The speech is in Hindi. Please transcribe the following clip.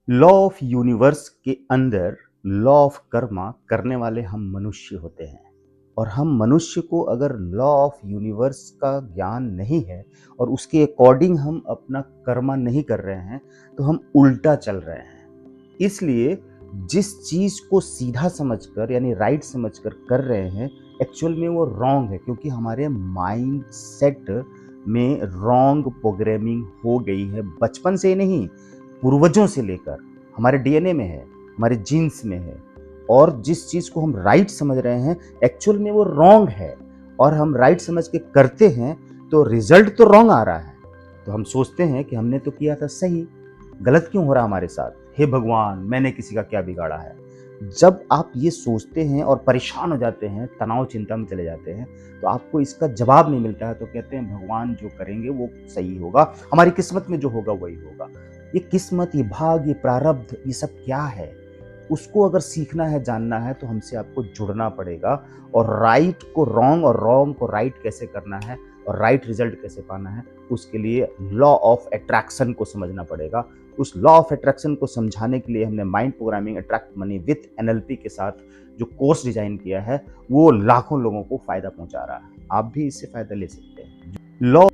लॉ ऑफ यूनिवर्स के अंदर लॉ ऑफ कर्मा करने वाले हम मनुष्य होते हैं। और हम मनुष्य को अगर लॉ ऑफ यूनिवर्स का ज्ञान नहीं है और उसके अकॉर्डिंग हम अपना कर्मा नहीं कर रहे हैं तो हम उल्टा चल रहे हैं। इसलिए जिस चीज को सीधा समझकर यानी राइट समझकर कर रहे हैं एक्चुअल में वो रॉन्ग है, क्योंकि हमारे माइंड सेट में रॉन्ग प्रोग्रामिंग हो गई है बचपन से ही नहीं, पूर्वजों से लेकर हमारे डीएनए में है, हमारे जीन्स में है। और जिस चीज़ को हम राइट समझ रहे हैं एक्चुअल में वो रॉन्ग है, और हम राइट समझ के करते हैं तो रिजल्ट तो रॉन्ग आ रहा है। तो हम सोचते हैं कि हमने तो किया था सही, गलत क्यों हो रहा हमारे साथ, हे भगवान मैंने किसी का क्या बिगाड़ा है। जब आप ये सोचते हैं और परेशान हो जाते हैं, तनाव चिंता में चले जाते हैं, तो आपको इसका जवाब नहीं मिलता है तो कहते हैं भगवान जो करेंगे वो सही होगा, हमारी किस्मत में जो होगा वही होगा। ये किस्मत, ये भाग, ये प्रारब्ध, ये सब क्या है? उसको अगर सीखना है, जानना है तो हमसे आपको जुड़ना पड़ेगा। और राइट को रॉन्ग और रॉन्ग को राइट कैसे करना है और राइट रिजल्ट कैसे पाना है, उसके लिए लॉ ऑफ अट्रैक्शन को समझना पड़ेगा। उस लॉ ऑफ अट्रैक्शन को समझाने के लिए हमने mind programming attract money with NLP के साथ जो कोर्स डिजाइन किया है वो लाखों लोगों को फायदा पहुंचा रहा है। आप भी इससे फायदा ले सकते हैं। लॉ